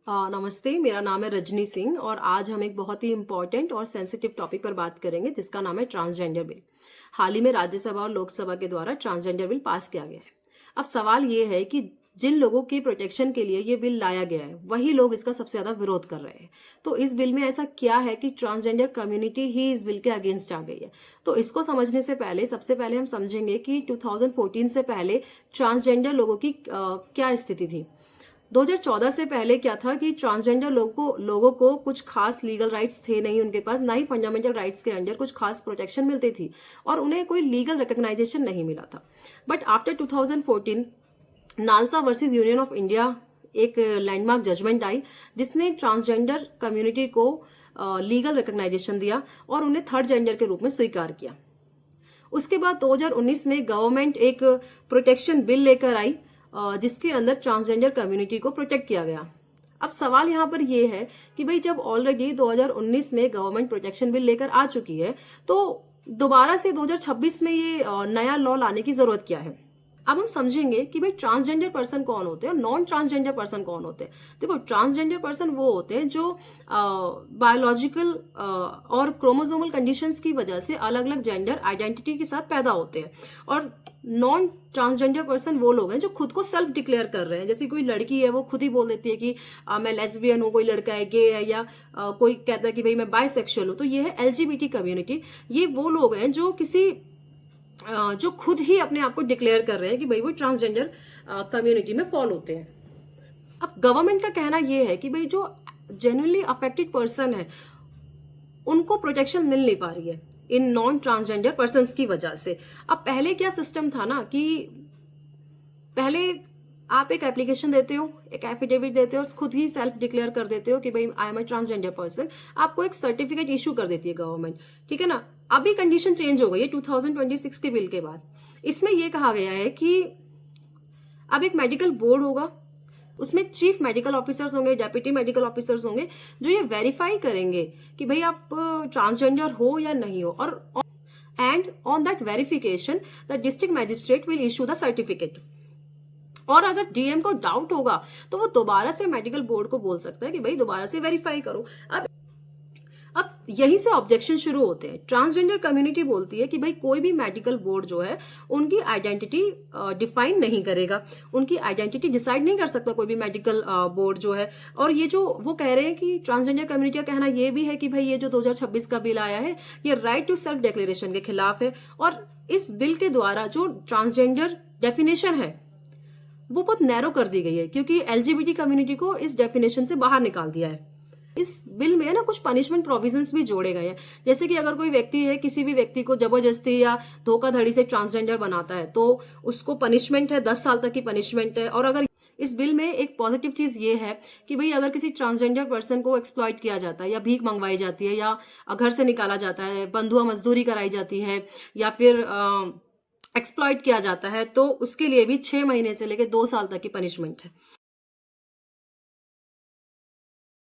नमस्ते, मेरा नाम है रजनी सिंह और आज हम एक बहुत ही इम्पॉर्टेंट और सेंसिटिव टॉपिक पर बात करेंगे जिसका नाम है ट्रांसजेंडर बिल। हाल ही में राज्यसभा और लोकसभा के द्वारा ट्रांसजेंडर बिल पास किया गया है। अब सवाल ये है कि जिन लोगों की प्रोटेक्शन के लिए ये बिल लाया गया है वही लोग इसका सबसे ज्यादा विरोध कर रहे हैं। तो इस बिल में ऐसा क्या है कि ट्रांसजेंडर कम्युनिटी ही इस बिल के अगेंस्ट आ गई है। तो इसको समझने से पहले सबसे पहले हम समझेंगे कि 2014 से पहले ट्रांसजेंडर लोगों की क्या स्थिति थी। 2014 से पहले क्या था कि ट्रांसजेंडर लोगों को कुछ खास लीगल राइट्स थे नहीं उनके पास, ना ही फंडामेंटल राइट्स के अंडर कुछ खास प्रोटेक्शन मिलती थी और उन्हें कोई लीगल रिकग्नाइजेशन नहीं मिला था। But after 2014 NALSA versus union of India एक लैंडमार्क जजमेंट आई जिसने ट्रांसजेंडर कम्युनिटी को लीगल रिकग्नाइजेशन दिया और उन्हें थर्ड जेंडर के रूप में स्वीकार किया। उसके बाद 2019 में गवर्नमेंट एक प्रोटेक्शन बिल लेकर आई जिसके अंदर ट्रांसजेंडर कम्युनिटी को प्रोटेक्ट किया गया। अब सवाल यहाँ पर यह है कि भाई जब ऑलरेडी 2019 में गवर्नमेंट प्रोटेक्शन बिल लेकर आ चुकी है तो दोबारा से 2026 में ये नया लॉ लाने की जरूरत क्या है। अब हम समझेंगे कि भाई ट्रांसजेंडर पर्सन कौन होते हैं और नॉन ट्रांसजेंडर पर्सन कौन होते हैं। देखो, ट्रांसजेंडर पर्सन वो होते हैं जो बायोलॉजिकल और क्रोमोसोमल कंडीशंस की वजह से अलग अलग जेंडर आइडेंटिटी के साथ पैदा होते हैं, और नॉन ट्रांसजेंडर पर्सन वो लोग हैं जो खुद को सेल्फ डिक्लेयर कर रहे हैं। जैसे कोई लड़की है वो खुद ही बोल देती है कि मैं लेस्बियन हूँ, कोई लड़का है गे है, या कोई कहता है कि भाई मैं बाइसेक्सुअल हूँ। तो ये है एलजीबीटी कम्युनिटी। ये वो लोग हैं जो जो खुद ही अपने आप को डिक्लेयर कर रहे हैं कि भाई वो ट्रांसजेंडर कम्युनिटी में फॉल होते हैं। अब गवर्नमेंट का कहना यह है कि भाई जो जेन्युइनली अफेक्टेड पर्सन है उनको प्रोटेक्शन मिल नहीं पा रही है इन नॉन ट्रांसजेंडर पर्सन की वजह से। अब पहले क्या सिस्टम था ना कि पहले आप एक एप्लीकेशन देते हो, एक एफिडेविट देते हो और खुद ही सेल्फ डिक्लेयर कर देते हो कि भाई I am a transgender person. आपको एक सर्टिफिकेट इशू कर देती है गवर्नमेंट, ठीक है ना। अभी कंडीशन चेंज हो गई है 2026 के बिल के बाद। इसमें यह कहा गया है कि अब एक मेडिकल बोर्ड होगा, उसमें चीफ मेडिकल ऑफिसर्स होंगे, डेप्यूटी मेडिकल ऑफिसर्स होंगे जो ये वेरीफाई करेंगे कि भाई आप ट्रांसजेंडर हो या नहीं हो, और and on that verification the district magistrate will issue the certificate. और अगर डीएम को डाउट होगा तो वो दोबारा से मेडिकल बोर्ड को बोल सकता है कि भाई दोबारा से वेरीफाई करो। अब यहीं से ऑब्जेक्शन शुरू होते हैं। ट्रांसजेंडर कम्युनिटी बोलती है कि भाई कोई भी मेडिकल बोर्ड जो है उनकी आइडेंटिटी डिफाइन नहीं करेगा, उनकी आइडेंटिटी डिसाइड नहीं कर सकता कोई भी मेडिकल बोर्ड जो है। और ये जो वो कह रहे हैं कि ट्रांसजेंडर कम्युनिटी का कहना ये भी है कि भाई ये जो 2026 का बिल आया है ये राइट टू सेल्फ डिक्लेरेशन के खिलाफ है, और इस बिल के द्वारा जो ट्रांसजेंडर डेफिनेशन है वो बहुत नैरो कर दी गई है क्योंकि एलजीबीटी कम्युनिटी को इस डेफिनेशन से बाहर निकाल दिया है। इस बिल में ना कुछ पनिशमेंट प्रोविजंस भी जोड़े गए हैं, जैसे कि अगर कोई व्यक्ति है किसी भी व्यक्ति को जबरदस्ती या धोखाधड़ी से ट्रांसजेंडर बनाता है तो उसको पनिशमेंट है 10 साल तक की पनिशमेंट है। और अगर इस बिल में एक पॉजिटिव चीज ये है कि भाई अगर किसी ट्रांसजेंडर पर्सन को एक्सप्लॉइट किया जाता है या भीख मंगवाई जाती है या घर से निकाला जाता है, बंधुआ मजदूरी कराई जाती है या फिर एक्सप्लॉइट किया जाता है तो उसके लिए भी 6 महीने से लेकर 2 साल तक की पनिशमेंट है।